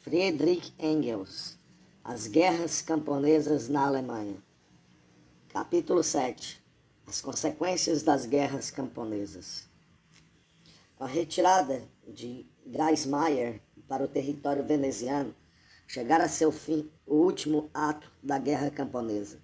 Friedrich Engels, As Guerras Camponesas na Alemanha. Capítulo 7. As consequências das guerras camponesas. Com a retirada de Geismar para o território veneziano, chegara a seu fim o último ato da guerra camponesa.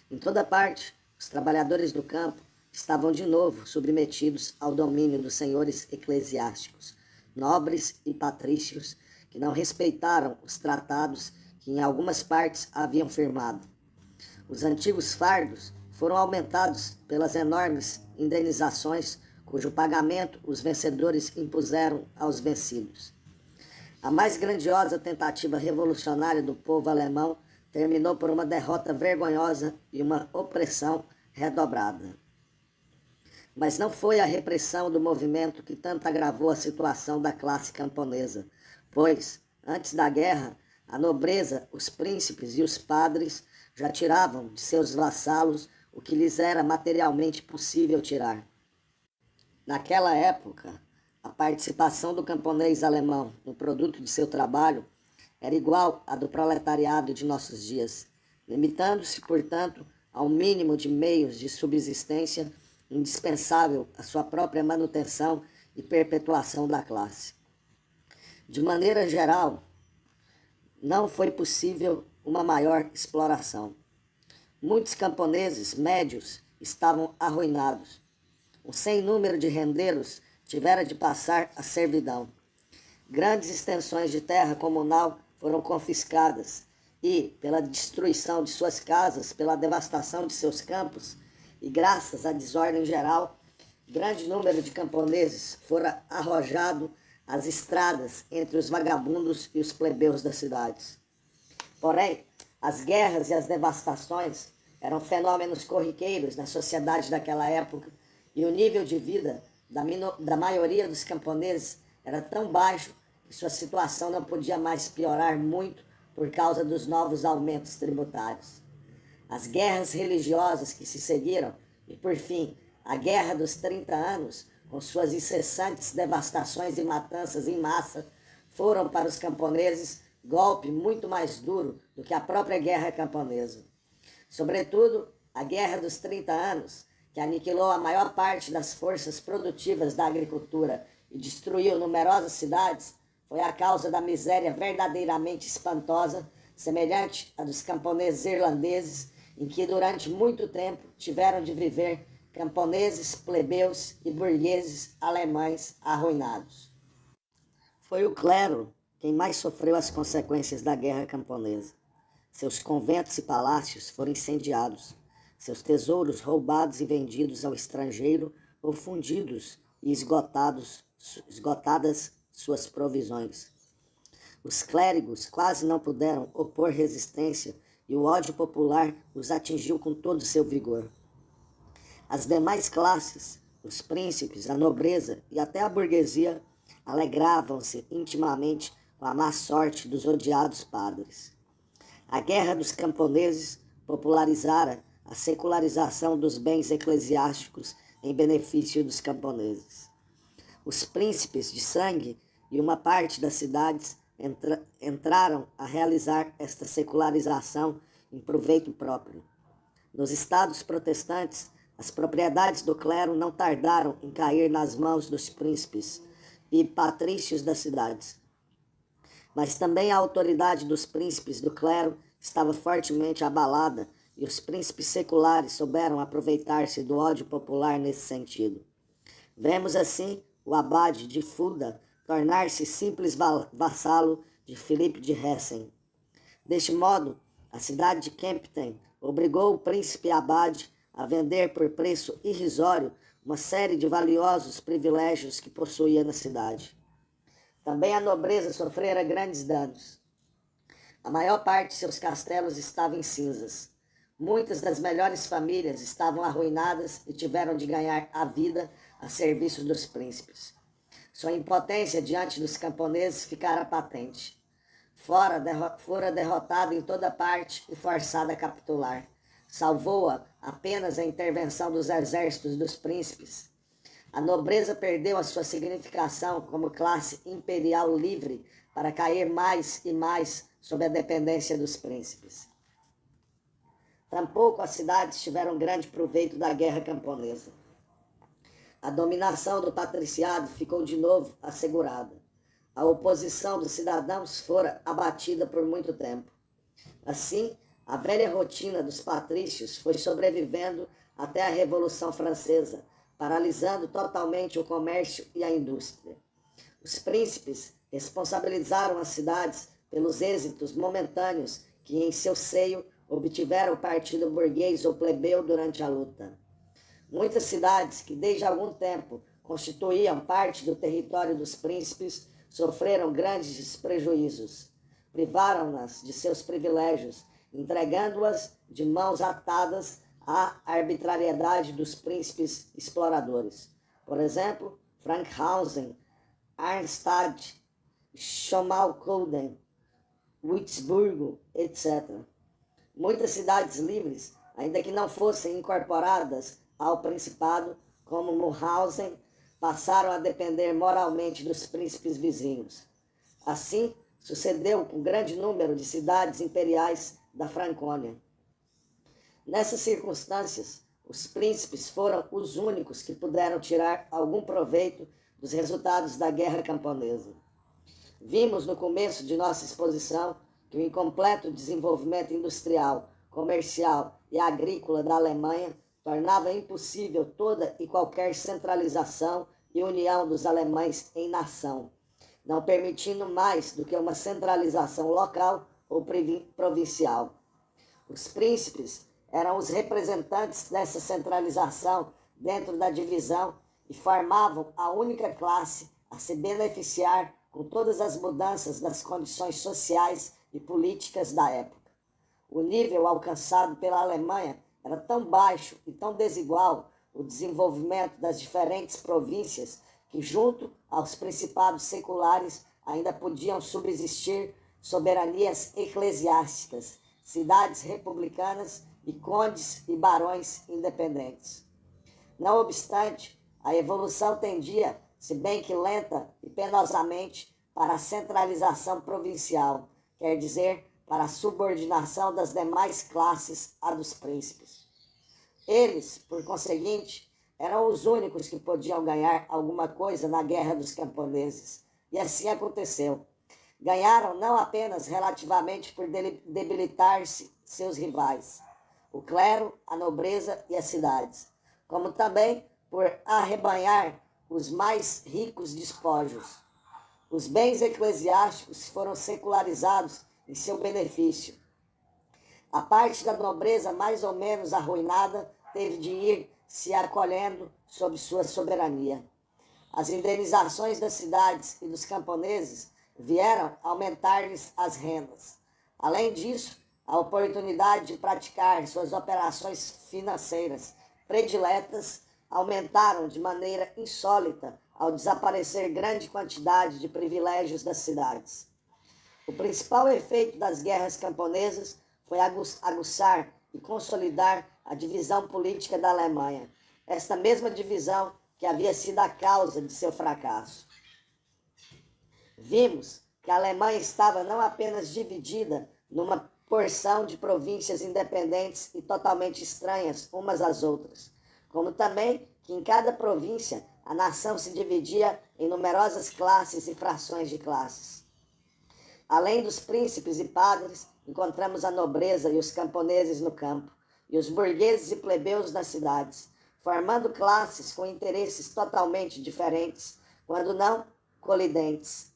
Em toda parte, os trabalhadores do campo estavam de novo submetidos ao domínio dos senhores eclesiásticos, nobres e patrícios, que não respeitaram os tratados que em algumas partes haviam firmado. Os antigos fardos foram aumentados pelas enormes indenizações cujo pagamento os vencedores impuseram aos vencidos. A mais grandiosa tentativa revolucionária do povo alemão terminou por uma derrota vergonhosa e uma opressão redobrada. Mas não foi a repressão do movimento que tanto agravou a situação da classe camponesa, pois, antes da guerra, a nobreza, os príncipes e os padres já tiravam de seus vassalos o que lhes era materialmente possível tirar. Naquela época, a participação do camponês alemão no produto de seu trabalho era igual à do proletariado de nossos dias, limitando-se, portanto, ao mínimo de meios de subsistência indispensável à sua própria manutenção e perpetuação da classe. De maneira geral, não foi possível uma maior exploração. Muitos camponeses médios estavam arruinados. Um sem número de rendeiros tivera de passar à servidão. Grandes extensões de terra comunal foram confiscadas e, pela destruição de suas casas, pela devastação de seus campos e graças à desordem geral, grande número de camponeses fora arrojado às estradas entre os vagabundos e os plebeus das cidades. Porém, as guerras e as devastações eram fenômenos corriqueiros na sociedade daquela época e o nível de vida da maioria dos camponeses era tão baixo que sua situação não podia mais piorar muito por causa dos novos aumentos tributários. As guerras religiosas que se seguiram e, por fim, a Guerra dos 30 Anos, com suas incessantes devastações e matanças em massa, foram para os camponeses golpe muito mais duro do que a própria guerra camponesa. Sobretudo, a Guerra dos 30 Anos, que aniquilou a maior parte das forças produtivas da agricultura e destruiu numerosas cidades, foi a causa da miséria verdadeiramente espantosa, semelhante à dos camponeses irlandeses, em que durante muito tempo tiveram de viver camponeses, plebeus e burgueses alemães arruinados. Foi o clero quem mais sofreu as consequências da guerra camponesa. Seus conventos e palácios foram incendiados, seus tesouros roubados e vendidos ao estrangeiro ou fundidos e esgotadas suas provisões. Os clérigos quase não puderam opor resistência e o ódio popular os atingiu com todo o seu vigor. As demais classes, os príncipes, a nobreza e até a burguesia, alegravam-se intimamente com a má sorte dos odiados padres. A Guerra dos Camponeses popularizara a secularização dos bens eclesiásticos em benefício dos camponeses. Os príncipes de sangue e uma parte das cidades entraram a realizar esta secularização em proveito próprio. Nos estados protestantes, as propriedades do clero não tardaram em cair nas mãos dos príncipes e patrícios das cidades. Mas também a autoridade dos príncipes do clero estava fortemente abalada e os príncipes seculares souberam aproveitar-se do ódio popular nesse sentido. Vemos assim o abade de Fulda tornar-se simples vassalo de Filipe de Hessen. Deste modo, a cidade de Kempten obrigou o príncipe abade a vender por preço irrisório uma série de valiosos privilégios que possuía na cidade. Também a nobreza sofrera grandes danos. A maior parte de seus castelos estava em cinzas. Muitas das melhores famílias estavam arruinadas e tiveram de ganhar a vida a serviço dos príncipes. Sua impotência diante dos camponeses ficara patente. Fora derrotada em toda parte e forçada a capitular. Salvou-a apenas a intervenção dos exércitos dos príncipes. A nobreza perdeu a sua significação como classe imperial livre para cair mais e mais sob a dependência dos príncipes. Tampouco as cidades tiveram grande proveito da guerra camponesa. A dominação do patriciado ficou de novo assegurada. A oposição dos cidadãos fora abatida por muito tempo. Assim, a velha rotina dos patrícios foi sobrevivendo até a Revolução Francesa, paralisando totalmente o comércio e a indústria. Os príncipes responsabilizaram as cidades pelos êxitos momentâneos que em seu seio obtiveram o partido burguês ou plebeu durante a luta. Muitas cidades que desde algum tempo constituíam parte do território dos príncipes sofreram grandes prejuízos. Privaram-nas de seus privilégios, entregando-as de mãos atadas à arbitrariedade dos príncipes exploradores. Por exemplo, Frankhausen, Arnstadt, Schmalkalden, Würzburgo, etc. Muitas cidades livres, ainda que não fossem incorporadas ao principado, como Mulhausen, passaram a depender moralmente dos príncipes vizinhos. Assim, sucedeu com o grande número de cidades imperiais da Francônia. Nessas circunstâncias, os príncipes foram os únicos que puderam tirar algum proveito dos resultados da guerra camponesa. Vimos no começo de nossa exposição que o incompleto desenvolvimento industrial, comercial e agrícola da Alemanha tornava impossível toda e qualquer centralização e união dos alemães em nação, não permitindo mais do que uma centralização local ou provincial. Os príncipes eram os representantes dessa centralização dentro da divisão e formavam a única classe a se beneficiar com todas as mudanças das condições sociais e políticas da época. O nível alcançado pela Alemanha era tão baixo e tão desigual o desenvolvimento das diferentes províncias que, junto aos principados seculares, ainda podiam subsistir soberanias eclesiásticas, cidades republicanas e condes e barões independentes. Não obstante, a evolução tendia, se bem que lenta e penosamente, para a centralização provincial, quer dizer, para a subordinação das demais classes à dos príncipes. Eles, por conseguinte, eram os únicos que podiam ganhar alguma coisa na guerra dos camponeses, e assim aconteceu. Ganharam não apenas relativamente por debilitar-se seus rivais, o clero, a nobreza e as cidades, como também por arrebanhar os mais ricos despojos. Os bens eclesiásticos foram secularizados em seu benefício. A parte da nobreza mais ou menos arruinada teve de ir se acolhendo sob sua soberania. As indenizações das cidades e dos camponeses vieram aumentar-lhes as rendas. Além disso, a oportunidade de praticar suas operações financeiras prediletas aumentaram de maneira insólita ao desaparecer grande quantidade de privilégios das cidades. O principal efeito das guerras camponesas foi aguçar e consolidar a divisão política da Alemanha, esta mesma divisão que havia sido a causa de seu fracasso. Vimos que a Alemanha estava não apenas dividida numa porção de províncias independentes e totalmente estranhas umas às outras, como também que em cada província a nação se dividia em numerosas classes e frações de classes. Além dos príncipes e padres, encontramos a nobreza e os camponeses no campo, e os burgueses e plebeus nas cidades, formando classes com interesses totalmente diferentes, quando não colidentes.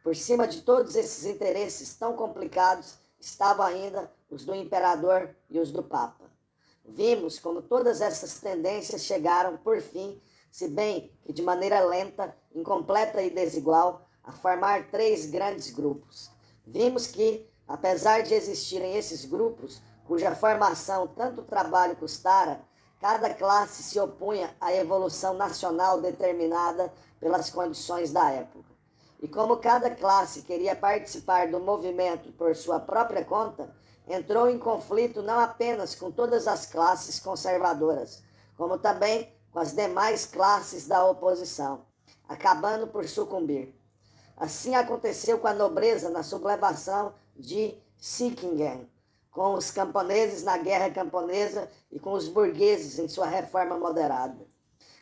Por cima de todos esses interesses tão complicados, estavam ainda os do imperador e os do papa. Vimos como todas essas tendências chegaram, por fim, se bem que de maneira lenta, incompleta e desigual, a formar três grandes grupos. Vimos que, apesar de existirem esses grupos, cuja formação tanto trabalho custara, cada classe se opunha à evolução nacional determinada pelas condições da época. E como cada classe queria participar do movimento por sua própria conta, entrou em conflito não apenas com todas as classes conservadoras, como também com as demais classes da oposição, acabando por sucumbir. Assim aconteceu com a nobreza na sublevação de Sickingen, com os camponeses na Guerra Camponesa e com os burgueses em sua reforma moderada.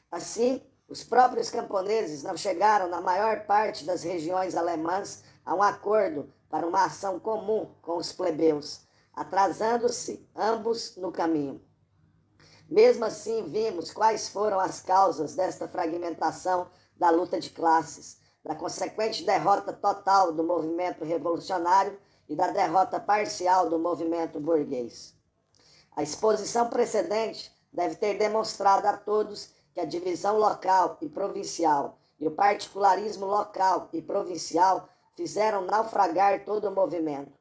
Assim, os próprios camponeses não chegaram na maior parte das regiões alemãs a um acordo para uma ação comum com os plebeus, atrasando-se ambos no caminho. Mesmo assim, vimos quais foram as causas desta fragmentação da luta de classes, da consequente derrota total do movimento revolucionário e da derrota parcial do movimento burguês. A exposição precedente deve ter demonstrado a todos que a divisão local e provincial e o particularismo local e provincial fizeram naufragar todo o movimento.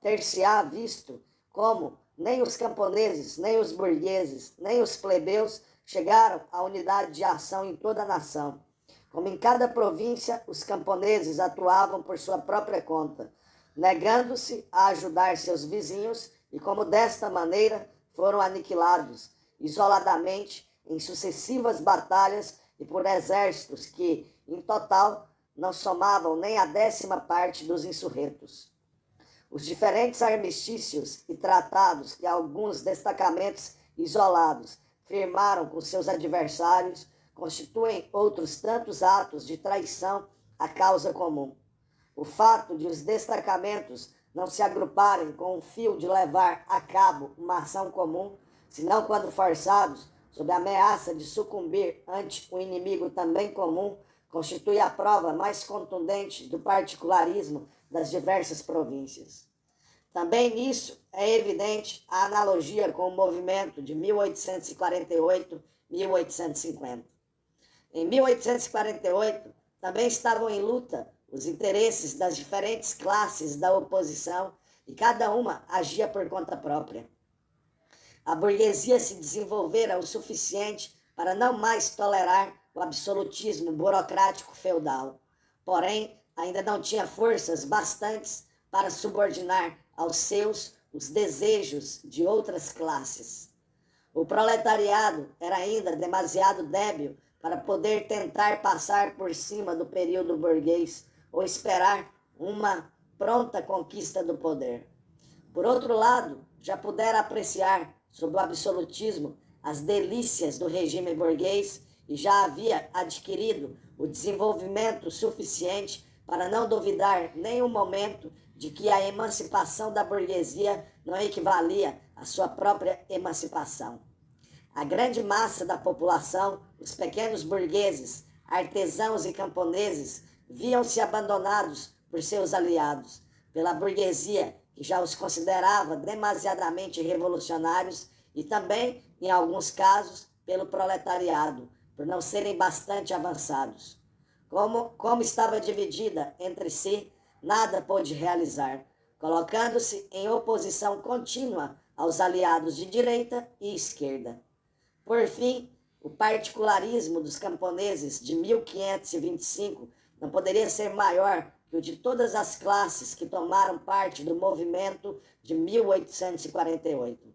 Ter-se-á visto como nem os camponeses, nem os burgueses, nem os plebeus chegaram à unidade de ação em toda a nação. Como em cada província, os camponeses atuavam por sua própria conta, negando-se a ajudar seus vizinhos e como desta maneira foram aniquilados, isoladamente, em sucessivas batalhas e por exércitos que, em total, não somavam nem a 10ª parte dos insurretos. Os diferentes armistícios e tratados que alguns destacamentos isolados firmaram com seus adversários constituem outros tantos atos de traição à causa comum. O fato de os destacamentos não se agruparem com o fio de levar a cabo uma ação comum, senão quando forçados, sob a ameaça de sucumbir ante um inimigo também comum, constitui a prova mais contundente do particularismo das diversas províncias. Também nisso é evidente a analogia com o movimento de 1848-1850. Em 1848, também estavam em luta os interesses das diferentes classes da oposição e cada uma agia por conta própria. A burguesia se desenvolvera o suficiente para não mais tolerar o absolutismo burocrático feudal. Porém, ainda não tinha forças bastantes para subordinar aos seus os desejos de outras classes. O proletariado era ainda demasiado débil para poder tentar passar por cima do período burguês ou esperar uma pronta conquista do poder. Por outro lado, já pudera apreciar, sob o absolutismo, as delícias do regime burguês e já havia adquirido o desenvolvimento suficiente para não duvidar nem um momento de que a emancipação da burguesia não equivalia à sua própria emancipação. A grande massa da população, os pequenos burgueses, artesãos e camponeses, viam-se abandonados por seus aliados, pela burguesia, que já os considerava demasiadamente revolucionários, e também, em alguns casos, pelo proletariado, por não serem bastante avançados. Como estava dividida entre si, nada pôde realizar, colocando-se em oposição contínua aos aliados de direita e esquerda. Por fim, o particularismo dos camponeses de 1525 não poderia ser maior que o de todas as classes que tomaram parte do movimento de 1848.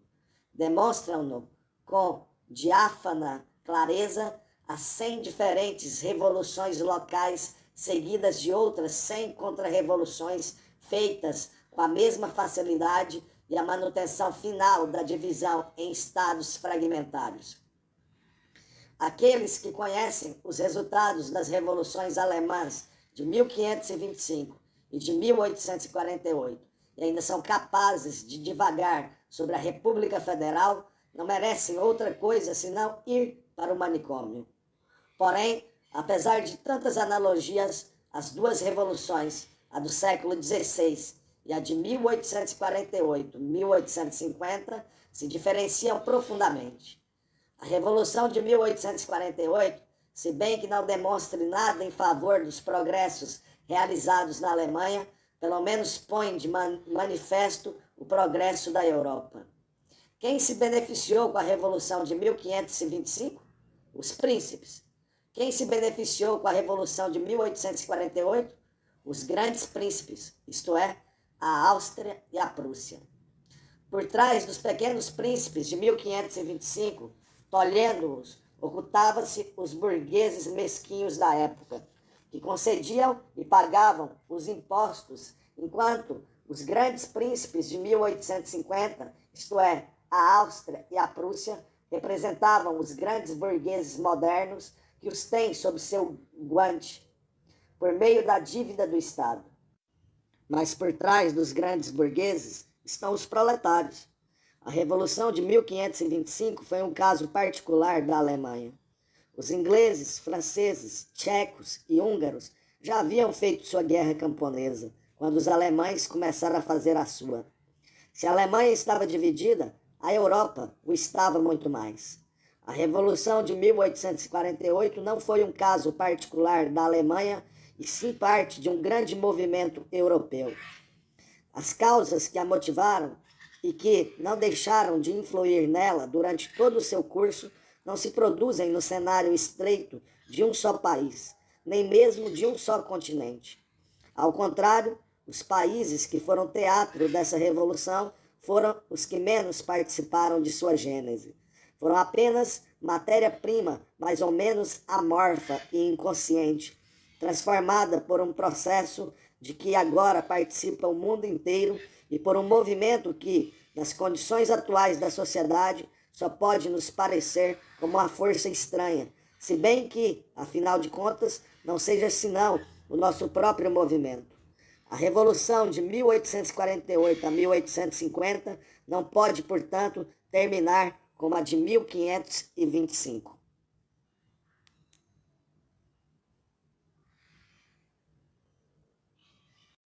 Demonstram-no com diáfana clareza as 100 diferentes revoluções locais seguidas de outras 100 contra-revoluções feitas com a mesma facilidade e a manutenção final da divisão em estados fragmentários. Aqueles que conhecem os resultados das revoluções alemãs de 1525 e de 1848 e ainda são capazes de divagar sobre a República Federal não merecem outra coisa senão ir para o manicômio. Porém, apesar de tantas analogias, as duas revoluções, a do século XVI e a de 1848-1850, se diferenciam profundamente. A Revolução de 1848, se bem que não demonstre nada em favor dos progressos realizados na Alemanha, pelo menos põe de manifesto o progresso da Europa. Quem se beneficiou com a Revolução de 1525? Os príncipes. Quem se beneficiou com a Revolução de 1848? Os grandes príncipes, isto é, a Áustria e a Prússia. Por trás dos pequenos príncipes de 1525, tolhendo-os, ocultava-se os burgueses mesquinhos da época, que concediam e pagavam os impostos, enquanto os grandes príncipes de 1850, isto é, a Áustria e a Prússia, representavam os grandes burgueses modernos que os têm sob seu guante, por meio da dívida do Estado. Mas por trás dos grandes burgueses estão os proletários. A Revolução de 1525 foi um caso particular da Alemanha. Os ingleses, franceses, tchecos e húngaros já haviam feito sua guerra camponesa, quando os alemães começaram a fazer a sua. Se a Alemanha estava dividida, a Europa o estava muito mais. A Revolução de 1848 não foi um caso particular da Alemanha, e sim parte de um grande movimento europeu. As causas que a motivaram e que não deixaram de influir nela durante todo o seu curso não se produzem no cenário estreito de um só país, nem mesmo de um só continente. Ao contrário, os países que foram teatro dessa revolução foram os que menos participaram de sua gênese. Foram apenas matéria-prima mais ou menos amorfa e inconsciente, transformada por um processo de que agora participa o mundo inteiro e por um movimento que, nas condições atuais da sociedade, só pode nos parecer como uma força estranha, se bem que, afinal de contas, não seja senão o nosso próprio movimento. A Revolução de 1848 a 1850 não pode, portanto, terminar como a de 1525.